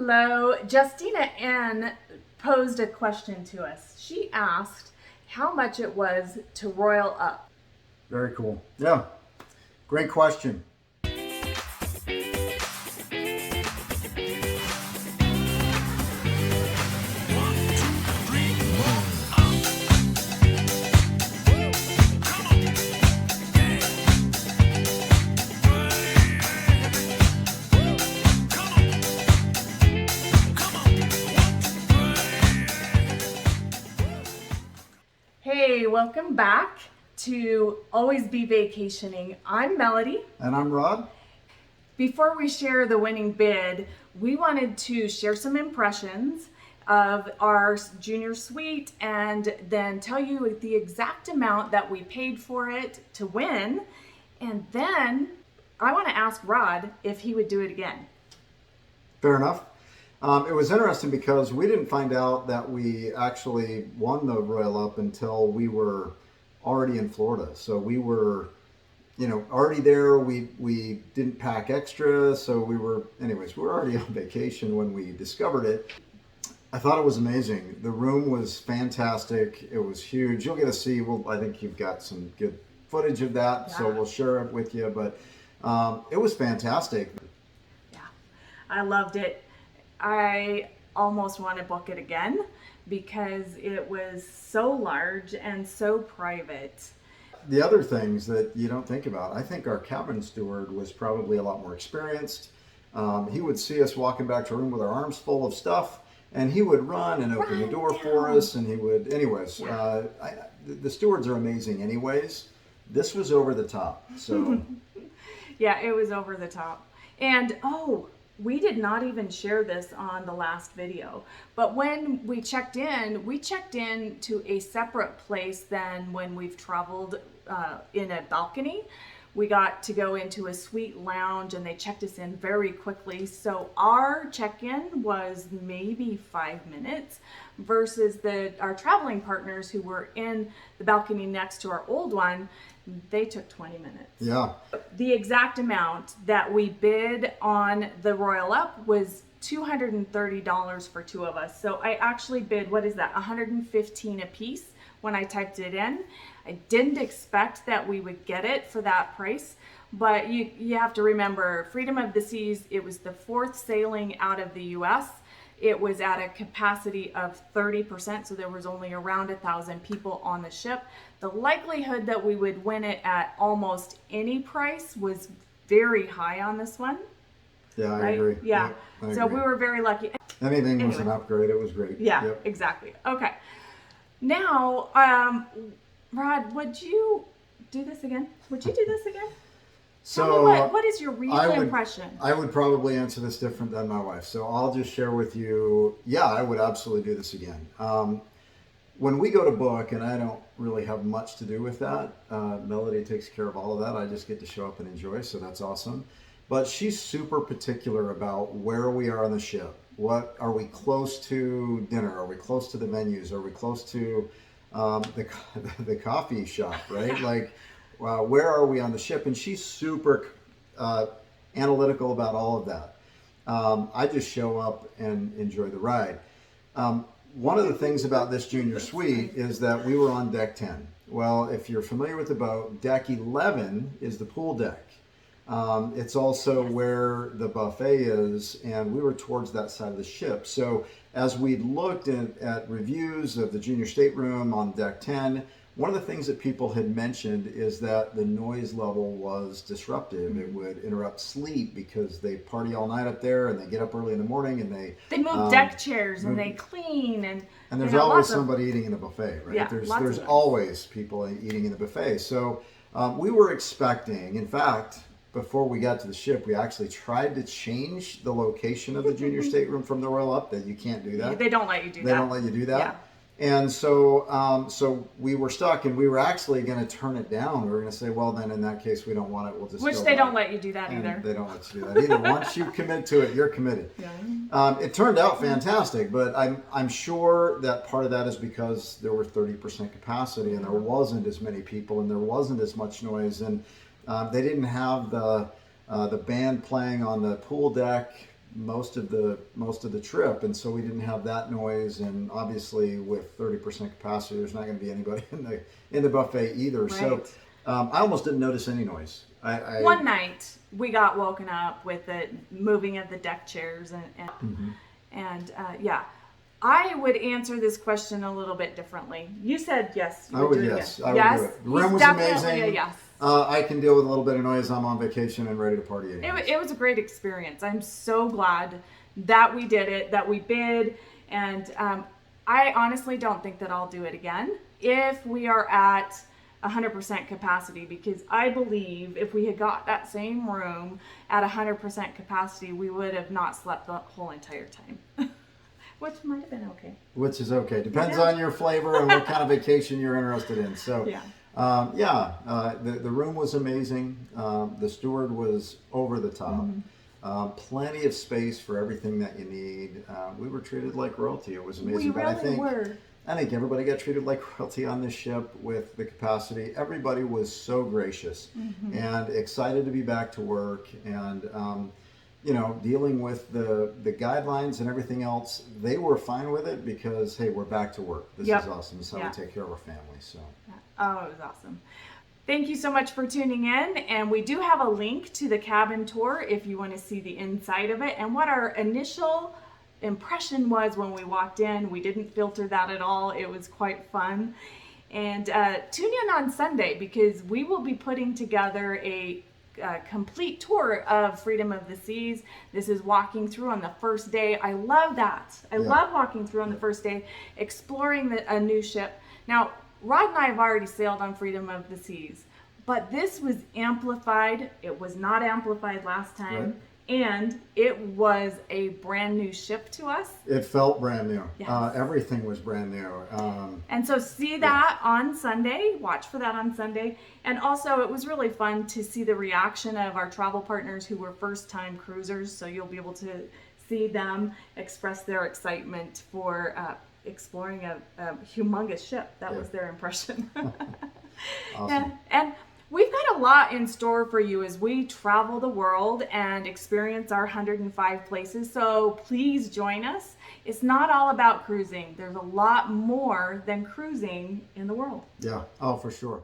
Hello, Justina Ann posed a question to us. She asked how much it was to royal up. Very cool. Yeah, great question. Hey, welcome back to Always Be Vacationing. I'm Melody. And I'm Rod. Before we share the winning bid, we wanted to share some impressions of our junior suite and then tell you the exact amount that we paid for it to win. And then I want to ask Rod if he would do it again. Fair enough. It was interesting because we didn't find out that we actually won the Royal Up until we were already in Florida. So we were, already there. We didn't pack extra. So we were already on vacation when we discovered it. I thought it was amazing. The room was fantastic. It was huge. You'll get to see, I think you've got some good footage of that. Yeah. So we'll share it with you. But it was fantastic. Yeah, I loved it. I almost want to book it again because it was so large and so private. The other things that you don't think about, I think our cabin steward was probably a lot more experienced. He would see us walking back to our room with our arms full of stuff, and he would run and open the door for us, and he would, anyways, yeah. The stewards are amazing anyways. This was over the top, so. Yeah, it was over the top. And, we did not even share this on the last video, but when we checked in to a separate place than when we've traveled in a balcony. We got to go into a suite lounge and they checked us in very quickly. So our check-in was maybe 5 minutes versus our traveling partners who were in the balcony next to our old one. They took 20 minutes. Yeah. The exact amount that we bid on the Royal Up was $230 for two of us. So I actually bid, what is that, $115 a piece when I typed it in. I didn't expect that we would get it for that price, but you have to remember, Freedom of the Seas, it was the fourth sailing out of the US. It was at a capacity of 30%, so there was only around 1,000 people on the ship. The likelihood that we would win it at almost any price was very high on this one. Yeah, I right? agree. Yeah, I so agree. we were very lucky. Anything was an upgrade. It was great. Yeah, yep. Exactly. Okay. Now, Rod, would you do this again? Would you do this again? So tell me what is your real impression? I would probably answer this different than my wife. So I'll just share with you, yeah, I would absolutely do this again. When we go to book, and I don't really have much to do with that, Melody takes care of all of that. I just get to show up and enjoy, so that's awesome. But she's super particular about where we are on the ship. What are we close to dinner? Are we close to the menus? Are we close to the coffee shop, right? Like, where are we on the ship? And she's super analytical about all of that. I just show up and enjoy the ride. One of the things about this junior suite is that we were on deck 10. Well, if you're familiar with the boat, deck 11 is the pool deck. It's also where the buffet is, and we were towards that side of the ship. So as we looked at reviews of the junior stateroom on deck 10, one of the things that people had mentioned is that the noise level was disruptive. It would interrupt sleep because they party all night up there and they get up early in the morning and they move deck chairs and they clean and there's always somebody eating in the buffet, right? Yeah, there's always people eating in the buffet. So we were expecting, in fact, before we got to the ship, we actually tried to change the location of the junior stateroom from the Royal Up. That you can't do that. They don't let you do that. They don't let you do that. Yeah. And so we were stuck, and we were actually going to turn it down. We were going to say, well, then in that case, we don't want it. We'll just Which go they back. don't let you do that And either. They don't let you do that either. Once you commit to it, you're committed. Yeah. It turned out fantastic, but I'm sure that part of that is because there were 30% capacity, and there wasn't as many people, and there wasn't as much noise, and they didn't have the band playing on the pool deck most of the trip, and so we didn't have that noise. And obviously, with 30% capacity, there's not going to be anybody in the buffet either. Right. So I almost didn't notice any noise. One night we got woken up with the moving of the deck chairs and yeah. I would answer this question a little bit differently. You said yes. I would, yes. I would do it. The room was amazing. A yes. I can deal with a little bit of noise. I'm on vacation and ready to party anyways. It was a great experience. I'm so glad that we did it, that we bid, and I honestly don't think that I'll do it again if we are at 100% capacity, because I believe if we had got that same room at 100% capacity, we would have not slept the whole entire time. Which might have been okay. Which is okay. Depends on your flavor and what kind of vacation you're interested in. So, the room was amazing. The steward was over the top. Plenty of space for everything that you need. We were treated like royalty. It was amazing. We really were. I think everybody got treated like royalty on this ship with the capacity. Everybody was so gracious and excited to be back to work. And dealing with the guidelines and everything else, they were fine with it because, hey, we're back to work. This is awesome. This is how we take care of our family. So, oh, it was awesome. Thank you so much for tuning in. And we do have a link to the cabin tour if you want to see the inside of it and what our initial impression was when we walked in. We didn't filter that at all. It was quite fun. And tune in on Sunday because we will be putting together a complete tour of Freedom of the Seas. This is walking through on the first day. I love that. I love walking through on the first day, exploring a new ship. Now, Rod and I have already sailed on Freedom of the Seas, but this was amplified. It was not amplified last time. Right. And it was a brand new ship to us. It felt brand new. Yes. Everything was brand new. And so see that on Sunday. Watch for that on Sunday. And also it was really fun to see the reaction of our travel partners who were first-time cruisers. So you'll be able to see them express their excitement for exploring a humongous ship. That was their impression. Awesome. And we've got a lot in store for you as we travel the world and experience our 105 places. So please join us. It's not all about cruising. There's a lot more than cruising in the world. Yeah. Oh, for sure.